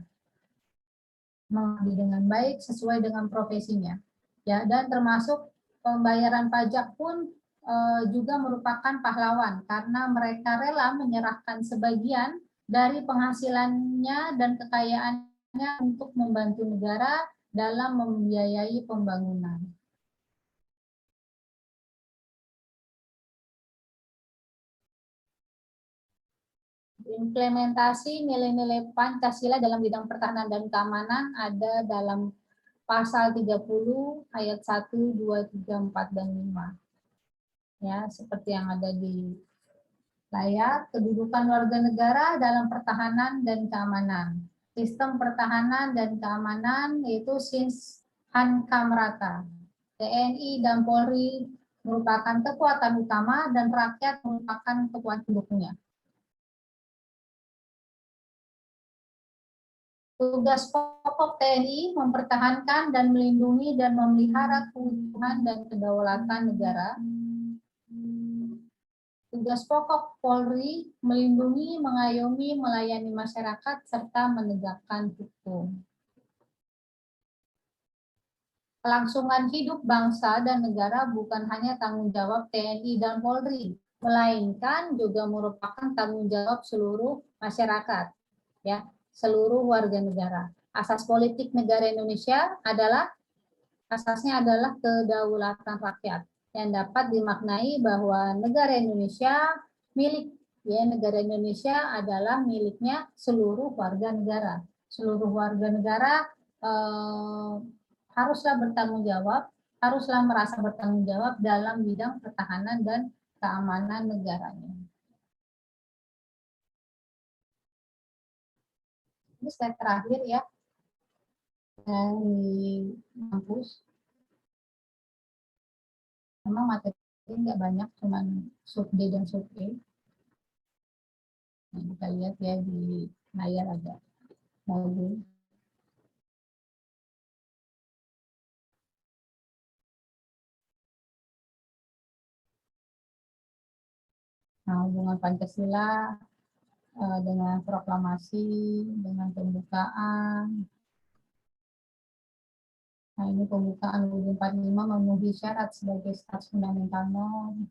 mengabdi dengan baik sesuai dengan profesinya, ya, dan termasuk pembayaran pajak pun juga merupakan pahlawan karena mereka rela menyerahkan sebagian dari penghasilannya dan kekayaannya untuk membantu negara dalam membiayai pembangunan. Implementasi nilai-nilai Pancasila dalam bidang pertahanan dan keamanan ada dalam pasal 30 ayat 1, 2, 3, 4, dan 5. Ya, seperti yang ada di layar, kedudukan warga negara dalam pertahanan dan keamanan. Sistem pertahanan dan keamanan yaitu Hankam rata. TNI dan Polri merupakan kekuatan utama dan rakyat merupakan kekuatan pendukungnya. Tugas pokok TNI mempertahankan dan melindungi dan memelihara keutuhan dan kedaulatan negara. Tugas pokok Polri melindungi, mengayomi, melayani masyarakat, serta menegakkan hukum. Kelangsungan hidup bangsa dan negara bukan hanya tanggung jawab TNI dan Polri, melainkan juga merupakan tanggung jawab seluruh masyarakat, ya, seluruh warga negara. Asas politik negara Indonesia asasnya adalah kedaulatan rakyat, yang dapat dimaknai bahwa negara Indonesia negara Indonesia adalah miliknya seluruh warga negara. Seluruh warga negara haruslah merasa bertanggung jawab dalam bidang pertahanan dan keamanan negaranya. Ini slide terakhir ya, di kampus. Memang materi nggak banyak, cuman sub D dan sub E. Nah, kita lihat ya di layar ada modul. Nah, hubungan Pancasila dengan proklamasi, dengan pembukaan. Nah, ini pembukaan UUD 45 memenuhi syarat sebagai status fundamental norm.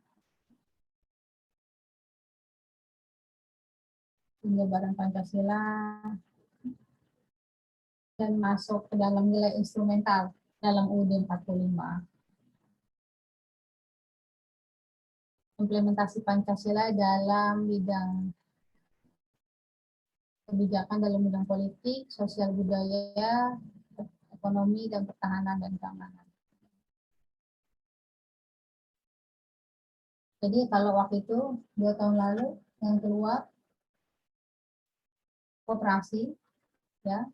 Penyebaran Pancasila dan masuk ke dalam nilai instrumental dalam UUD 45. Implementasi Pancasila dalam bidang kebijakan dalam bidang politik, sosial budaya, ekonomi, dan pertahanan dan keamanan. Jadi kalau waktu itu 2 tahun lalu yang keluar koperasi ya,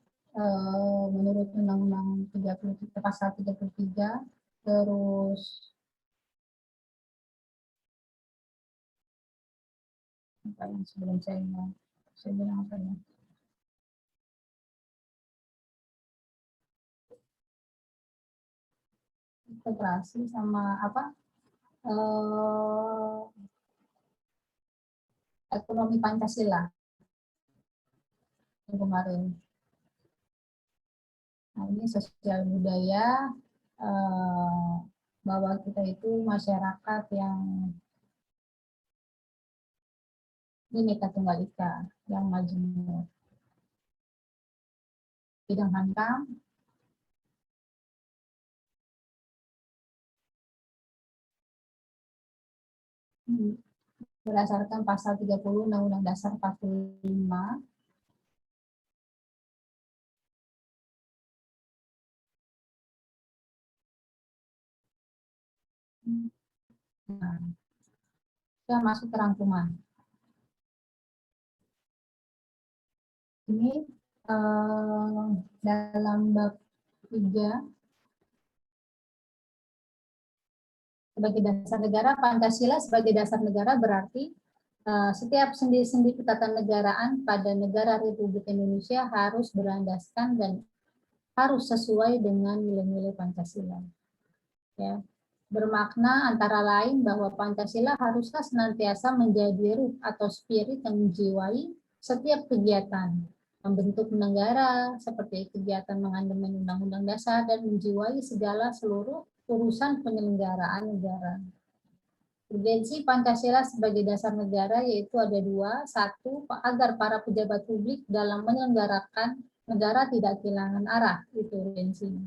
menurut Undang-Undang 33 pasal 33, terus apa yang sebelum saya bilang apa ya? Koperasi sama apa? Ekonomi Pancasila yang kemarin. Nah, ini sosial budaya, bahwa kita itu masyarakat yang Bhinneka Tunggal Ika, yang majemuk. Bidang hankam, berdasarkan pasal 30 Undang-Undang Dasar 45, nah, sudah masuk ke rangkuman. Ini dalam bab 3 sebagai dasar negara, Pancasila sebagai dasar negara berarti setiap sendi-sendi ketatanegaraan pada negara Republik Indonesia harus berlandaskan dan harus sesuai dengan nilai-nilai Pancasila. Ya. Bermakna antara lain bahwa Pancasila haruslah senantiasa menjadi ruh atau spirit yang menjiwai setiap kegiatan membentuk negara, seperti kegiatan mengamandemen Undang-Undang Dasar, dan menjiwai segala seluruh urusan penyelenggaraan negara. Urgensi Pancasila sebagai dasar negara yaitu ada 2. 1, agar para pejabat publik dalam menyelenggarakan negara tidak kehilangan arah, itu urgensinya.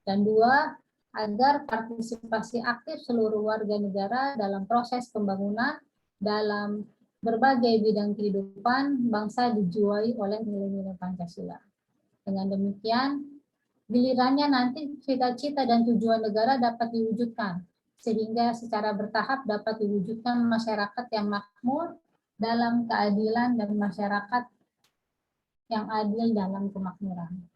Dan 2, agar partisipasi aktif seluruh warga negara dalam proses pembangunan dalam berbagai bidang kehidupan bangsa dijiwai oleh nilai-nilai Pancasila. Dengan demikian, gilirannya nanti cita-cita dan tujuan negara dapat diwujudkan, sehingga secara bertahap dapat diwujudkan masyarakat yang makmur dalam keadilan dan masyarakat yang adil dalam kemakmuran.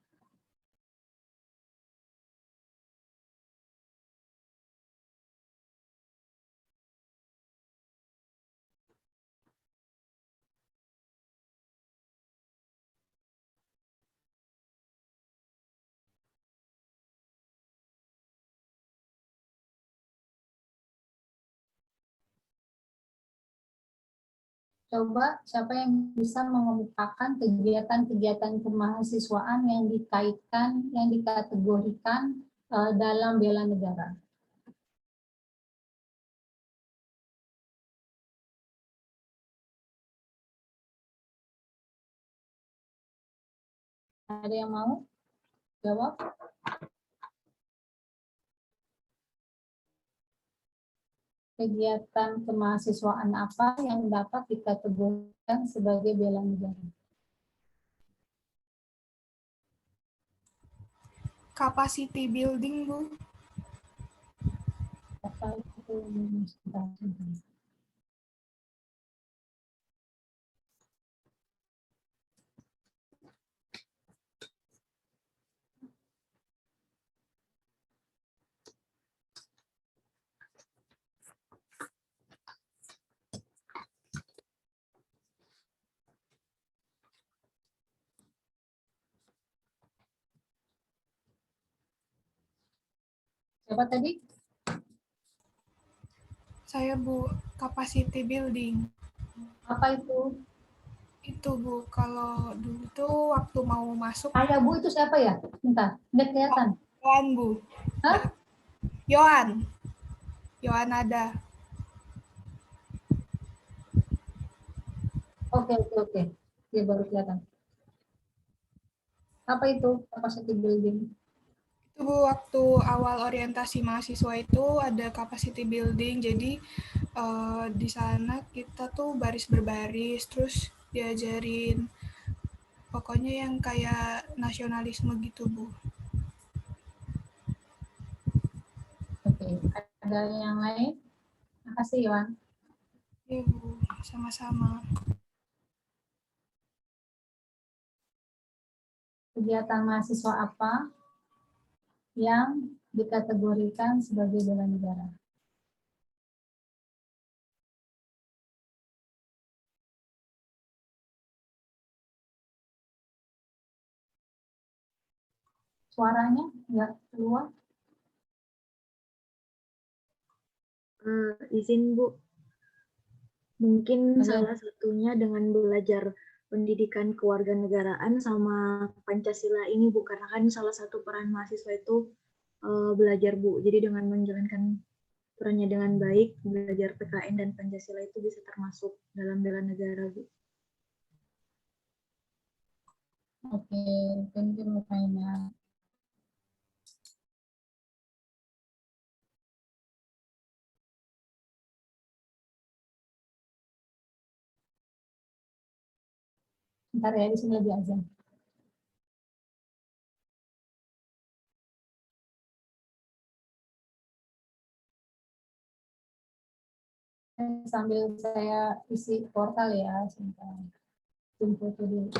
Coba siapa yang bisa mengemukakan kegiatan-kegiatan kemahasiswaan yang dikaitkan, yang dikategorikan dalam bela negara. Ada yang mau jawab? Kegiatan kemahasiswaan apa yang dapat dikategorikan sebagai bela negara? Capacity building, Bu. Apa itu? Siapa tadi? Saya, Bu, capacity building. Apa itu? Itu, Bu, kalau dulu tuh waktu mau masuk. Ayah Bu itu siapa ya? Bentar, nggak kelihatan. Yohan, Bu. Hah? Yohan ada. Oke. Dia baru kelihatan. Apa itu capacity building? Itu, Bu, waktu awal orientasi mahasiswa itu ada capacity building. Jadi di sana kita tuh baris berbaris, terus diajarin pokoknya yang kayak nasionalisme gitu, Bu. Oke, ada yang lain? Makasih, Yohan. Iya, Bu. Sama-sama. Kegiatan mahasiswa apa yang dikategorikan sebagai bela negara? Suaranya nggak keluar. Izin Bu, mungkin Oke. salah satunya dengan belajar pendidikan kewarganegaraan sama Pancasila ini Bu, karena kan salah satu peran mahasiswa itu belajar Bu. Jadi dengan menjalankan perannya dengan baik, belajar PKN dan Pancasila itu bisa termasuk dalam bela negara Bu. Oke, thank you Mukaina. Ntar ya, di sini lagi aja. Sambil saya isi portal ya, sebentar. Tunggu dulu.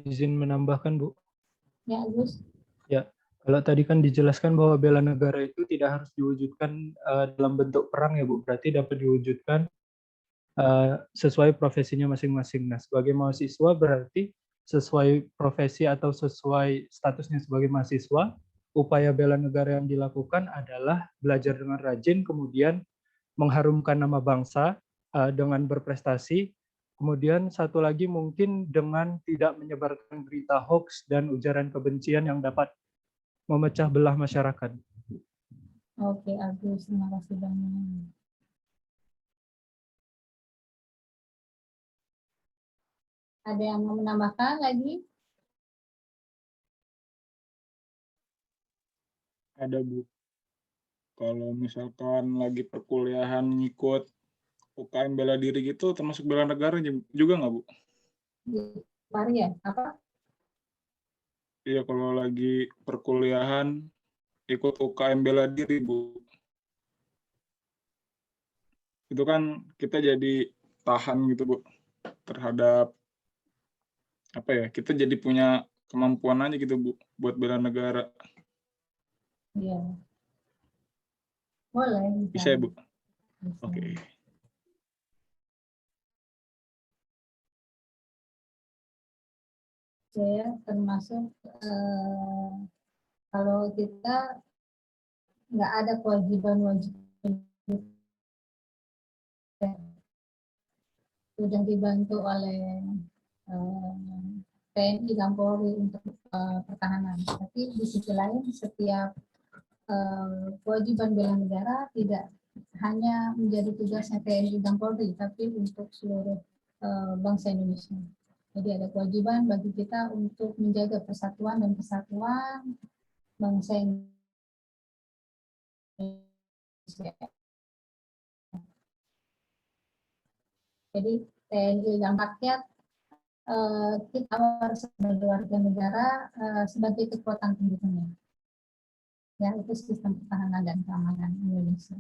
Izin menambahkan, Bu. Ya, Gus. Ya, kalau tadi kan dijelaskan bahwa bela negara itu tidak harus diwujudkan dalam bentuk perang ya, Bu. Berarti dapat diwujudkan sesuai profesinya masing-masing. Nah, sebagai mahasiswa berarti sesuai profesi atau sesuai statusnya sebagai mahasiswa, upaya bela negara yang dilakukan adalah belajar dengan rajin, kemudian mengharumkan nama bangsa dengan berprestasi. Kemudian satu lagi mungkin dengan tidak menyebarkan berita hoax dan ujaran kebencian yang dapat memecah belah masyarakat. Oke, Agus, terima kasih banyak. Ada yang mau menambahkan lagi? Ada, Bu. Kalau misalkan lagi perkuliahan ngikut UKM bela diri gitu, termasuk bela negara juga nggak, Bu? Mari ya, apa? Iya, kalau lagi perkuliahan ikut UKM bela diri, Bu. Itu kan kita jadi tahan gitu, Bu, terhadap apa ya? Kita jadi punya kemampuan aja gitu, Bu, buat bela negara. Iya. Boleh. Bisa ya, Bu? Bisa. Oke. Saya termasuk kalau kita nggak ada kewajiban sudah dibantu oleh TNI dan Polri untuk pertahanan. Tapi di sisi lain setiap kewajiban bela negara tidak hanya menjadi tugasnya TNI dan Polri, tapi untuk seluruh bangsa Indonesia. Jadi ada kewajiban bagi kita untuk menjaga persatuan dan kesatuan bangsa Indonesia. Jadi TNI dan rakyat kita harus sebagai warga negara sebagai kekuatan pendukungnya. Ya, itu sistem pertahanan dan keamanan Indonesia.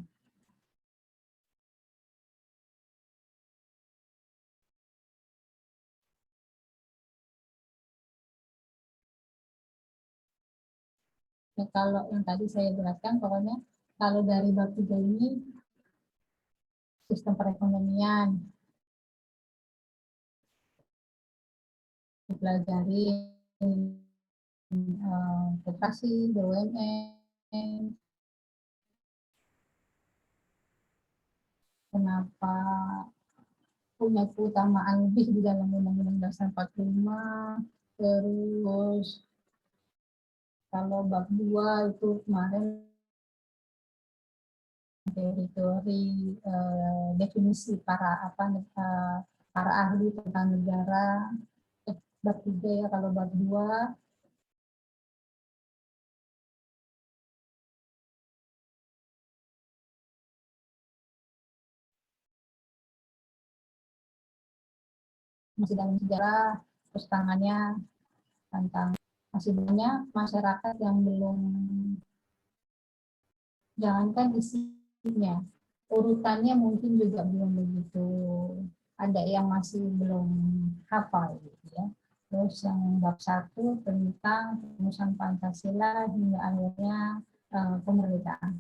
Ya, kalau yang tadi saya jelaskan, pokoknya kalau dari bab 3 ini sistem perekonomian dipelajari, koperasi, BUMN, kenapa punya keutamaan lebih di dalam Undang-Undang Dasar 45, terus kalau bab 2 itu kemarin teori definisi para ahli tentang negara. Bab 3 ya, kalau bab 2 masih dalam sejarah, terus tangannya tentang masih banyak masyarakat yang belum, jangankan isinya, urutannya mungkin juga belum begitu, ada yang masih belum hafal gitu ya. Terus yang bab 1 tentang rumusan Pancasila hingga akhirnya kemerdekaan.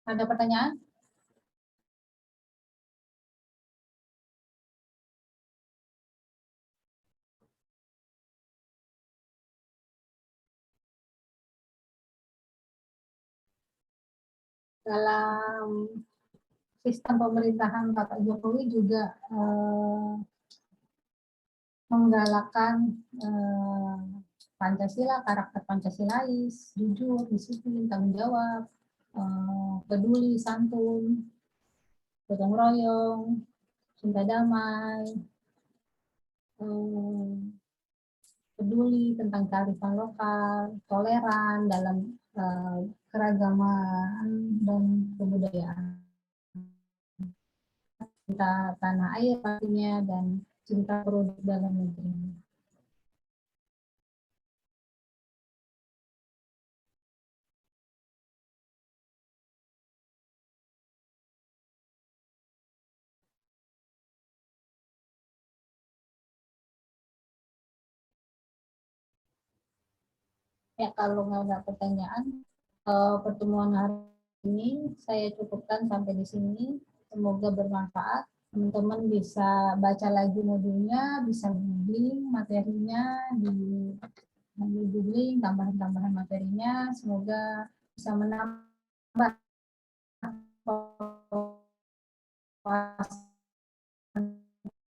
Ada pertanyaan? Dalam sistem pemerintahan Bapak Jokowi juga menggalakkan Pancasila, karakter Pancasilais, jujur, disiplin, tanggung jawab, peduli, santun, gotong royong, cinta damai, peduli tentang kearifan lokal, toleran dalam keragaman dan kebudayaan. Cinta tanah air pastinya, dan cinta produk dalam negeri. Ya, kalau nggak ada pertanyaan, pertemuan hari ini saya cukupkan sampai di sini. Semoga bermanfaat. Teman-teman bisa baca lagi modulnya, bisa googling materinya, di googling tambahan-tambahan materinya. Semoga bisa menambah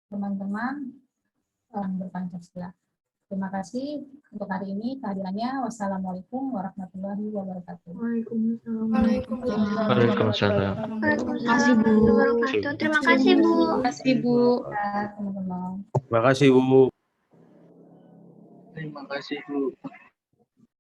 teman-teman berpancasila. Terima kasih untuk hari ini kehadirannya. Wassalamualaikum warahmatullahi wabarakatuh. Waalaikumsalam. Waalaikumsalam. Terima kasih, Bu. Terima kasih, Bu. Terima kasih, Bu. Ya, teman-teman. Terima kasih, Bu. Terima kasih, Bu.